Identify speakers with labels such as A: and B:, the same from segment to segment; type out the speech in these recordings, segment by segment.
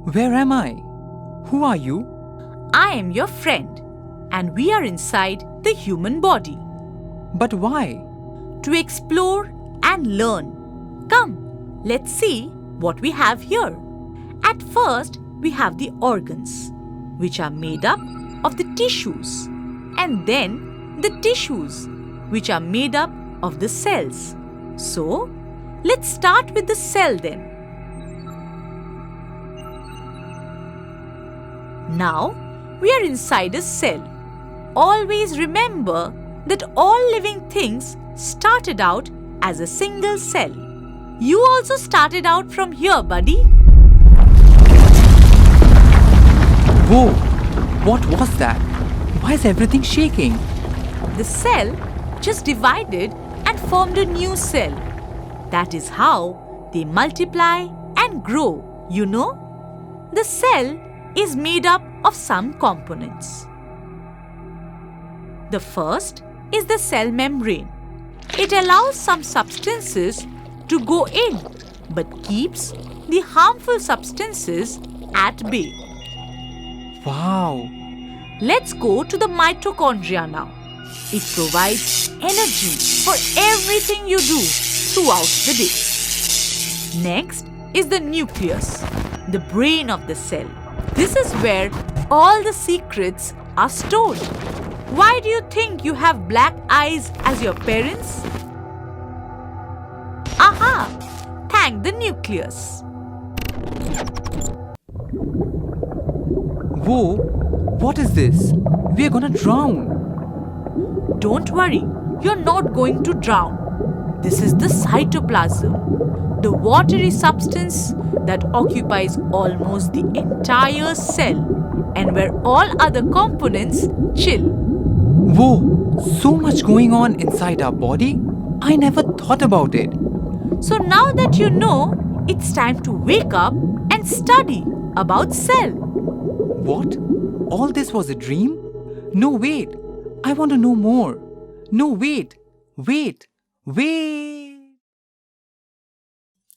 A: Where am I? Who are you?
B: I am your friend, and we are inside the human body.
A: But why?
B: To explore and learn. Come, let's see what we have here. At first, we have the organs, which are made up of the tissues, and then the tissues, which are made up of the cells. So, let's start with the cell then. Now, we are inside a cell. Always remember that all living things started out as a single cell. You also started out from here, buddy.
A: Whoa! What was that? Why is everything shaking?
B: The cell just divided and formed a new cell. That is how they multiply and grow, you know. The cell is made up of some components. The first is the cell membrane. It allows some substances to go in but keeps the harmful substances at bay.
A: Wow!
B: Let's go to the mitochondria now. It provides energy for everything you do throughout the day. Next is the nucleus, the brain of the cell. This is where all the secrets are stored. Why do you think you have black eyes as your parents? Aha! Thank the nucleus.
A: Whoa! What is this? We are gonna drown.
B: Don't worry, you're not going to drown. This is the cytoplasm, the watery substance that occupies almost the entire cell and where all other components chill.
A: Whoa! So much going on inside our body? I never thought about it.
B: So now that you know, it's time to wake up and study about cell.
A: What? All this was a dream? No, wait. I want to know more. No, wait. Wait.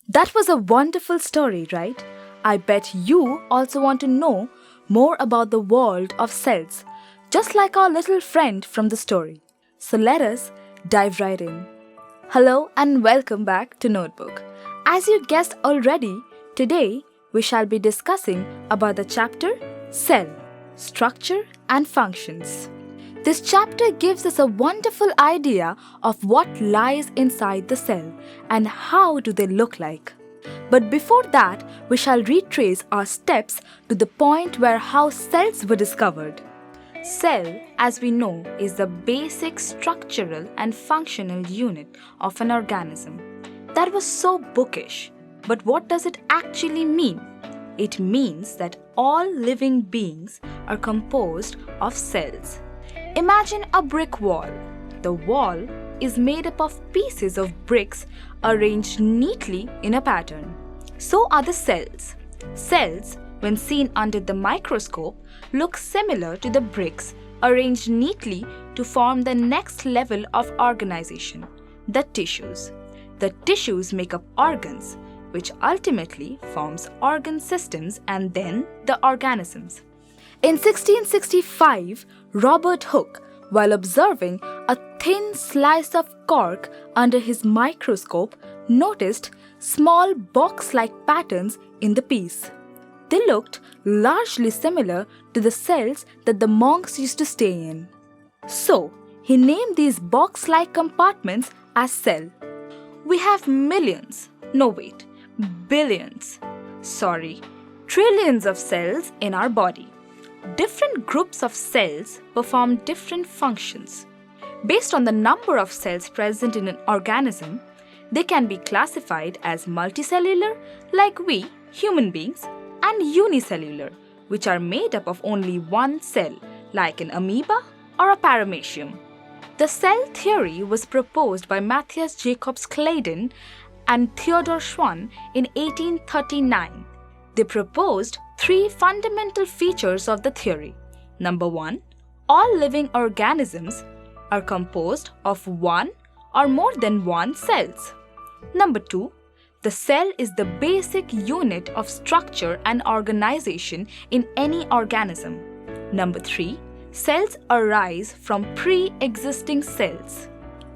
C: That was a wonderful story, right? I bet you also want to know more about the world of cells, just like our little friend from the story. So let us dive right in. Hello and welcome back to Notebook. As you guessed already, today we shall be discussing about the chapter Cell, Structure and Functions. This chapter gives us a wonderful idea of what lies inside the cell and how do they look like. But before that, we shall retrace our steps to the point where how cells were discovered. Cell, as we know, is the basic structural and functional unit of an organism. That was so bookish. But what does it actually mean? It means that all living beings are composed of cells. Imagine a brick wall. The wall is made up of pieces of bricks arranged neatly in a pattern. So are the cells. Cells, when seen under the microscope, look similar to the bricks arranged neatly to form the next level of organization, the tissues. The tissues make up organs, which ultimately forms organ systems and then the organisms. In 1665, Robert Hooke, while observing a thin slice of cork under his microscope, noticed small box-like patterns in the piece. They looked largely similar to the cells that the monks used to stay in. So, he named these box-like compartments as cell. We have trillions of cells in our body. Different groups of cells perform different functions. Based on the number of cells present in an organism, they can be classified as multicellular, like we, human beings, and unicellular, which are made up of only one cell, like an amoeba or a paramecium. The cell theory was proposed by Matthias Jacobs Claden and Theodor Schwann in 1839. They proposed three fundamental features of the theory. Number one, all living organisms are composed of one or more than one cells. Number two, The cell is the basic unit of structure and organization in any organism. Number 3, cells arise from pre-existing cells.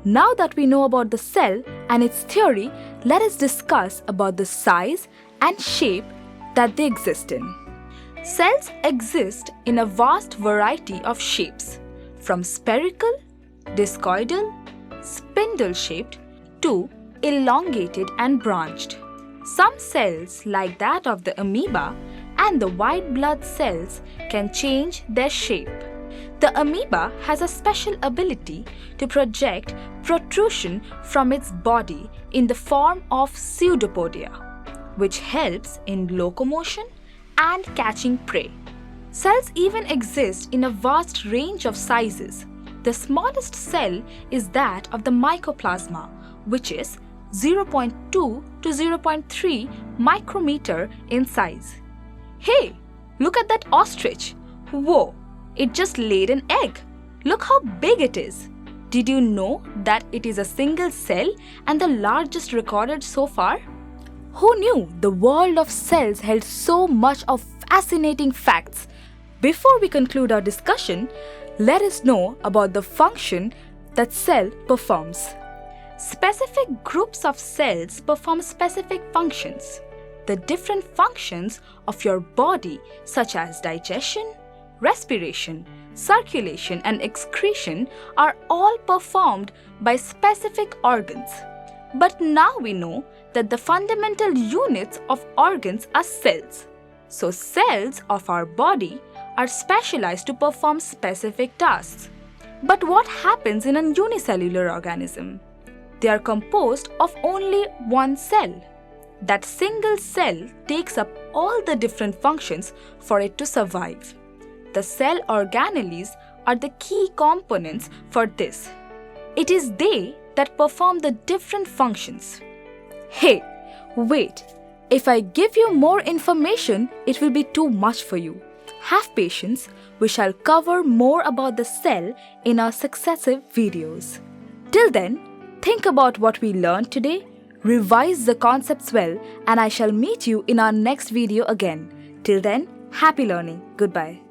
C: Now that we know about the cell and its theory, let us discuss about the size and shape that they exist in. Cells exist in a vast variety of shapes, from spherical, discoidal, spindle-shaped to elongated and branched. Some cells, like that of the amoeba and the white blood cells, can change their shape. The amoeba has a special ability to project protrusion from its body in the form of pseudopodia, which helps in locomotion and catching prey. Cells even exist in a vast range of sizes. The smallest cell is that of the mycoplasma, which is 0.2 to 0.3 micrometer in size. Hey, look at that ostrich! Whoa, it just laid an egg. Look how big it is. Did you know that it is a single cell and the largest recorded so far? Who knew the world of cells held so much of fascinating facts? Before we conclude our discussion, let us know about the function that cell performs. Specific groups of cells perform specific functions. The different functions of your body, such as digestion, respiration, circulation, and excretion, are all performed by specific organs. But now we know that the fundamental units of organs are cells. So cells of our body are specialized to perform specific tasks. But what happens in a unicellular organism? They are composed of only one cell. That single cell takes up all the different functions for it to survive. The cell organelles are the key components for this. It is they that perform the different functions. Hey, wait. If I give you more information, it will be too much for you. Have patience. We shall cover more about the cell in our successive videos. Till then, think about what we learned today, revise the concepts well, and I shall meet you in our next video again. Till then, happy learning. Goodbye.